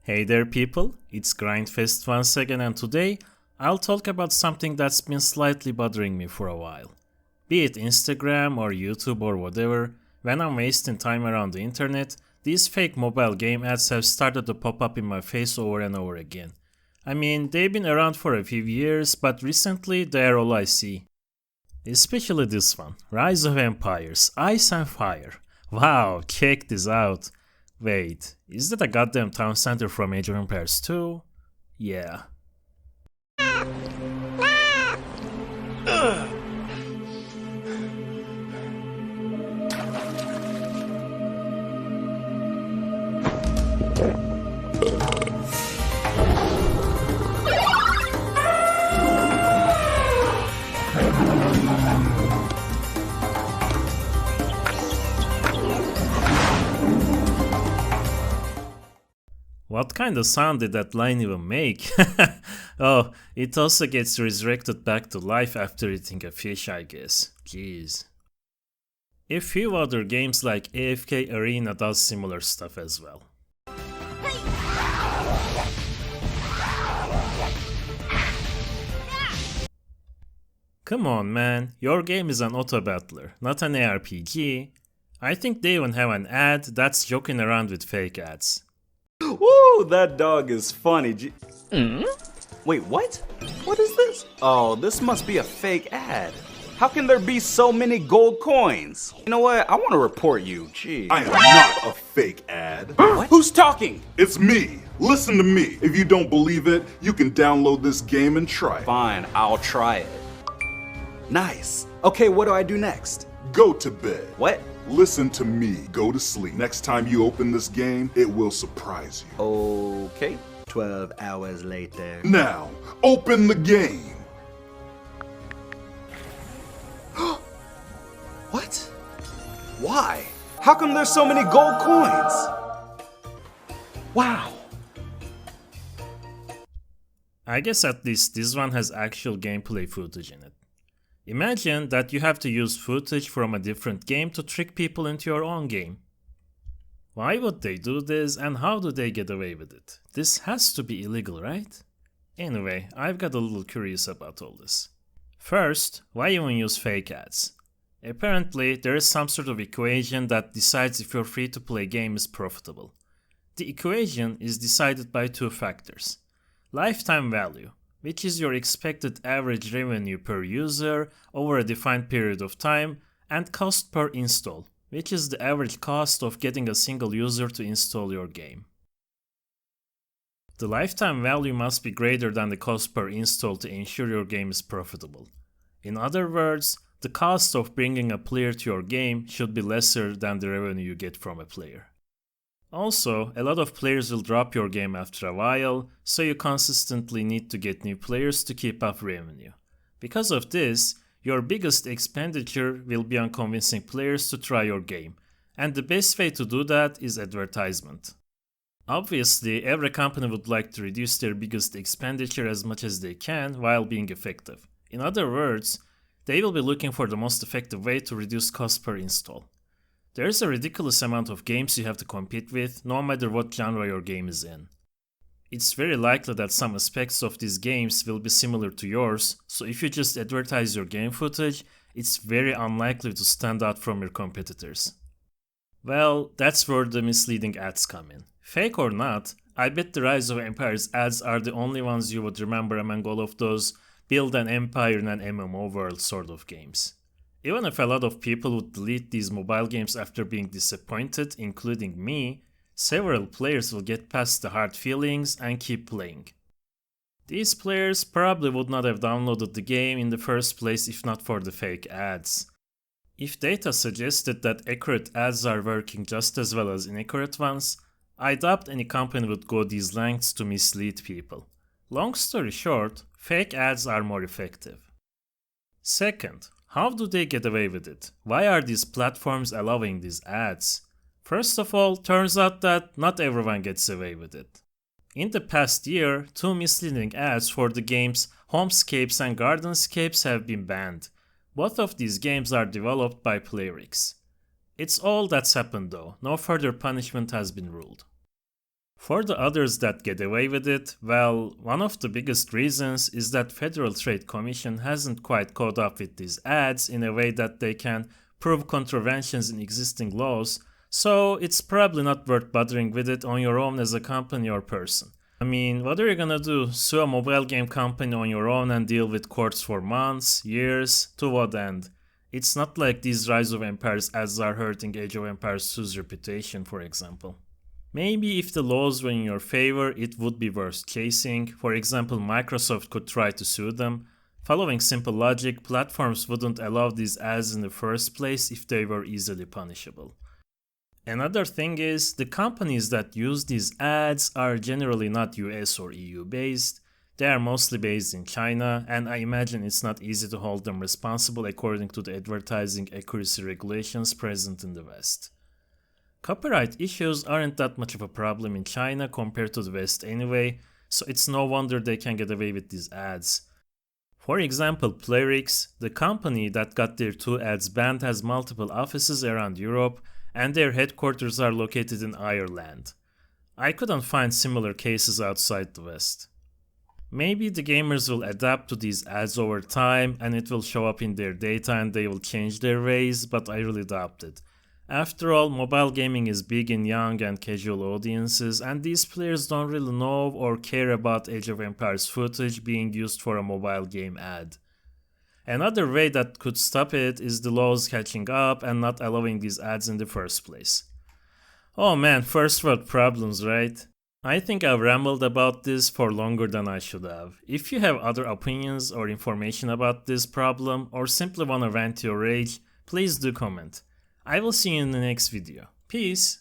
Hey there people, it's Grindfest once again and today I'll talk about something that's been slightly bothering me for a while. Be it Instagram or YouTube or whatever, when I'm wasting time around the internet, these fake mobile game ads have started to pop up in my face over and over again. I mean, they've been around for a few years, but recently they're all I see. Especially this one, Rise of Empires, Ice and Fire. Wow, check this out. Wait, is that a goddamn town center from Age of Empires 2? Yeah. What kind of sound did that line even make? Oh, it also gets resurrected back to life after eating a fish, I guess. Jeez. A few other games like AFK Arena does similar stuff as well. Come on man, your game is an auto-battler, not an ARPG. I think they even have an ad that's joking around with fake ads. Woo, that dog is funny. Wait, what? What is this? Oh, this must be a fake ad. How can there be so many gold coins? You know what? I want to report you. Gee. I am not a fake ad. What? Who's talking? It's me. Listen to me. If you don't believe it, you can download this game and try it. Fine, I'll try it. Nice. Okay, what do I do next? Go to bed. What? Listen to me. Go to sleep. Next time you open this game, it will surprise you. Okay. 12 hours later. Now, open the game. What? Why? How come there's so many gold coins? Wow. I guess at least this one has actual gameplay footage in it. Imagine that you have to use footage from a different game to trick people into your own game. Why would they do this and how do they get away with it? This has to be illegal, right? Anyway, I've got a little curious about all this. First, why even use fake ads? Apparently, there is some sort of equation that decides if your free-to-play game is profitable. The equation is decided by two factors: lifetime value, which is your expected average revenue per user over a defined period of time, and cost per install, which is the average cost of getting a single user to install your game. The lifetime value must be greater than the cost per install to ensure your game is profitable. In other words, the cost of bringing a player to your game should be lesser than the revenue you get from a player. Also, a lot of players will drop your game after a while, so you consistently need to get new players to keep up revenue. Because of this, your biggest expenditure will be on convincing players to try your game, and the best way to do that is advertisement. Obviously, every company would like to reduce their biggest expenditure as much as they can while being effective. In other words, they will be looking for the most effective way to reduce cost per install. There's a ridiculous amount of games you have to compete with, no matter what genre your game is in. It's very likely that some aspects of these games will be similar to yours, so if you just advertise your game footage, it's very unlikely to stand out from your competitors. Well, that's where the misleading ads come in. Fake or not, I bet the Rise of Empires ads are the only ones you would remember among all of those build an empire in an MMO world sort of games. Even if a lot of people would delete these mobile games after being disappointed, including me, several players will get past the hard feelings and keep playing. These players probably would not have downloaded the game in the first place if not for the fake ads. If data suggested that accurate ads are working just as well as inaccurate ones, I doubt any company would go these lengths to mislead people. Long story short, fake ads are more effective. Second, how do they get away with it? Why are these platforms allowing these ads? First of all, turns out that not everyone gets away with it. In the past year, two misleading ads for the games Homescapes and Gardenscapes have been banned. Both of these games are developed by Playrix. It's all that's happened though, no further punishment has been ruled. For the others that get away with it, well, one of the biggest reasons is that Federal Trade Commission hasn't quite caught up with these ads in a way that they can prove contraventions in existing laws, so it's probably not worth bothering with it on your own as a company or person. I mean, what are you gonna do? Sue a mobile game company on your own and deal with courts for months, years? To what end? It's not like these Rise of Empires ads are hurting Age of Empires 2's reputation, for example. Maybe if the laws were in your favor, it would be worth chasing. For example, Microsoft could try to sue them. Following simple logic, platforms wouldn't allow these ads in the first place if they were easily punishable. Another thing is, the companies that use these ads are generally not US or EU based. They are mostly based in China, and I imagine it's not easy to hold them responsible according to the advertising accuracy regulations present in the West. Copyright issues aren't that much of a problem in China compared to the West anyway, so it's no wonder they can get away with these ads. For example, Playrix, the company that got their 2 ads banned, has multiple offices around Europe, and their headquarters are located in Ireland. I couldn't find similar cases outside the West. Maybe the gamers will adapt to these ads over time and it will show up in their data and they will change their ways, but I really doubt it. After all, mobile gaming is big in young and casual audiences, and these players don't really know or care about Age of Empires footage being used for a mobile game ad. Another way that could stop it is the laws catching up and not allowing these ads in the first place. Oh man, first world problems, right? I think I've rambled about this for longer than I should have. If you have other opinions or information about this problem, or simply want to vent your rage, please do comment. I will see you in the next video. Peace!